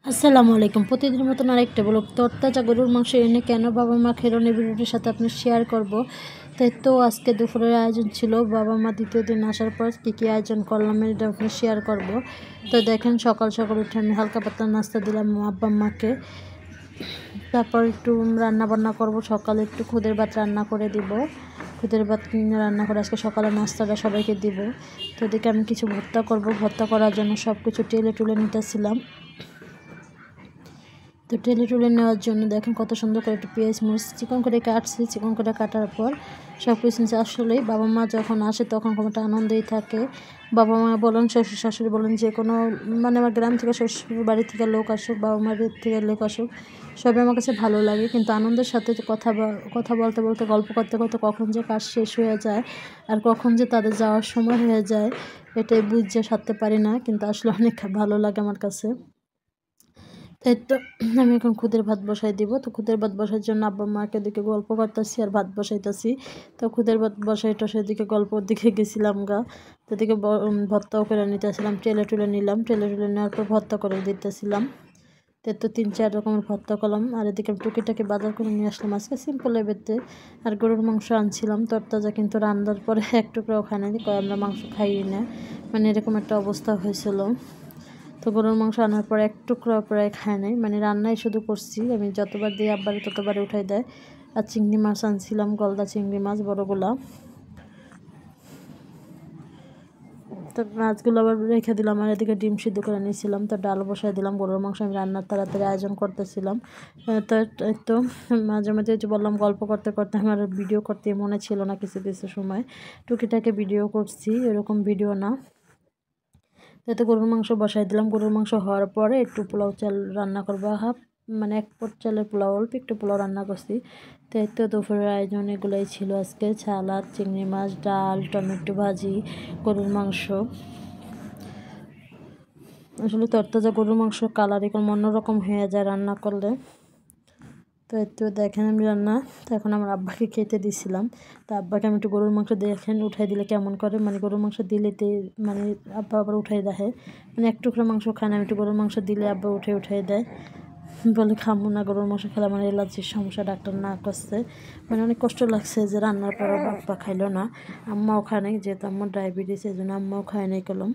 আসসালামু আলাইকুম। প্রতিদিনের মতন আরেকটা ব্লগ তরতাজা গরুর মাংস এনে কেন বাবা মা খেলেন এই ভিডিওটির সাথে আপনি শেয়ার করব। তাই তো আজকে দুপুরের আয়োজন ছিল, বাবা মা দ্বিতীয় দিন আসার পর কী আয়োজন করলাম এটা আপনি শেয়ার করব। তো দেখেন সকাল সকাল উঠে আমি হালকা পাতলা নাস্তা দিলাম আব্বা মাকে। তারপর একটু রান্না বান্না করব, সকালে একটু খুদের ভাত রান্না করে দিব। খুদের ভাত রান্না করে আজকে সকালে নাস্তাটা সবাইকে দিব। তো এদিকে আমি কিছু ভর্তা করব, ভর্তা করার জন্য সব কিছু টেলে টুলে নিতেছিলাম। তো টেলে নেওয়ার জন্য দেখেন কত সুন্দর করে একটু পেঁয়াজ মরিচ চিকন করে কাটছি। চিকন করে কাটার পর সব কিছু আসলেই বাবা মা যখন আসে তখন একটা আনন্দেই থাকে। বাবা মা বলেন, শ্বশুর শাশুড়ি বলেন, যে কোনো আমার গ্রাম থেকে শ্বশুর বাড়ি থেকে লোক আসুক, বাবা মার থেকে লোক আসুক, সবই আমার কাছে ভালো লাগে। কিন্তু আনন্দের সাথে কথা বলতে বলতে গল্প করতে করতে কখন যে কাজ শেষ হয়ে যায় আর কখন যে তাদের যাওয়ার সময় হয়ে যায় এটাই বুঝতে সারতে পারি না। কিন্তু আসলে অনেক ভালো লাগে আমার কাছে। তাই তো আমি এখন খুদের ভাত বসাই দিব। তো খুদের ভাত বসার জন্য আব্বা মাকে দিকে গল্প করতেছি আর ভাত বসাইতেছি। তো খুদের ভাত বসাইটা সেদিকে গল্পর দিকে গেছিলাম গা। তো এদিকে ভর্তাও করে নিতেছিলাম, টেলে নিলাম। টেলে নেওয়ার পর ভর্তা করে দিতেছিলাম। তো 3-4 রকমের ভর্তা করলাম। আর এদিকে টুকিটাকি বাজার করে নিয়ে আসলাম আজকে সিম্পল লেবেতে। আর গরুর মাংস আনছিলাম তরতাজা, কিন্তু রান্নার পরে এক টুকরাও খাই না, আমরা মাংস খাই না, এরকম একটা অবস্থা হয়েছিল। তো গরুর মাংস আনার পর এক টুকরা প্রায় খায় নাই, রান্নাই শুধু করছি আমি, যতবার দিই আব্বারে ততবারে উঠাই দেয়। আর চিংড়ি মাছ আনছিলাম, গলদা চিংড়ি মাছ বড়গুলা। তো মাছগুলো আবার রেখে দিলাম। আর এদিকে ডিম সিদ্ধ করে নিয়েছিলাম। তো ডাল বসাই দিলাম। গরুর মাংস আমি রান্নার তাড়াতাড়ি আয়োজন করতেছিলাম। তো মাঝে মাঝে যে বললাম গল্প করতে করতে আমার ভিডিও করতে মনে ছিল না, কিছু কিছু সময় টুকিটাকে ভিডিও করছি, এরকম ভিডিও না। তাতে গরুর মাংস বসাই দিলাম। গরুর মাংস হওয়ার পরে একটু পোলাও চাল রান্না করবো, হাফ 1 পট চালের পোলাও, অল্প একটু পোলাও রান্না করছি। তো দুপুরের আয়োজন এগুলোই ছিল আজকে, সালাদ, চিংড়ি মাছ, ডাল, টমেটো ভাজি, গরুর মাংস। আসলে তরতাজা গরুর মাংস কালার এরকম অন্যরকম হয়ে যায় রান্না করলে। তো দেখেন আমি রান্না, তো এখন আমার আব্বাকে খেতে দিছিলাম। তো আব্বাকে আমি একটু গরুর মাংস দেখেন উঠাই দিলে কেমন করে, গরুর মাংস দিলেতে আব্বা আবার উঠাই দেয়, এক টুকরা মাংস খায় না, আমি একটু গরুর মাংস দিলে আব্বা উঠাই দেয়, বলে খামো না গরুর মাংস খেলে আমার অ্যালার্জির সমস্যা, ডাক্তার না করছে। অনেক কষ্ট লাগছে যে রান্নার পর আব্বা খাইলো না, আম্মাও খায় নাই, যেহেতু আম্মার ডায়াবেটিস এই জন্য আম্মাও খায় নাই কলম।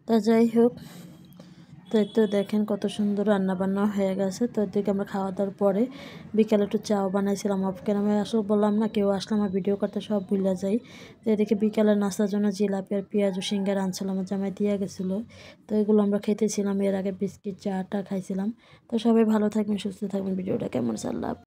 তা যাই হোক, তো দেখেন কত সুন্দর রান্না বান্না হয়ে গেছে। তো এদিকে আমরা খাওয়া দাওয়ার পরে বিকালে একটু চাও বানাইছিলাম অফ ক্যামেরায়, আসলে বললাম না কেউ আসলে আমার ভিডিও করতে সব ভুলে যাই। তো এদিকে বিকালের নাস্তার জন্য জিলাপি আর পেঁয়াজ ও সিঙ্গারা আনছিলাম, আমার জামাই দিয়ে গেছিলো। তো এগুলো আমরা খেতেছিলাম, এর আগে বিস্কিট চা টা খাইছিলাম। তো সবাই ভালো থাকবেন, সুস্থ থাকবেন। ভিডিওটা কেমন চাল্লাম।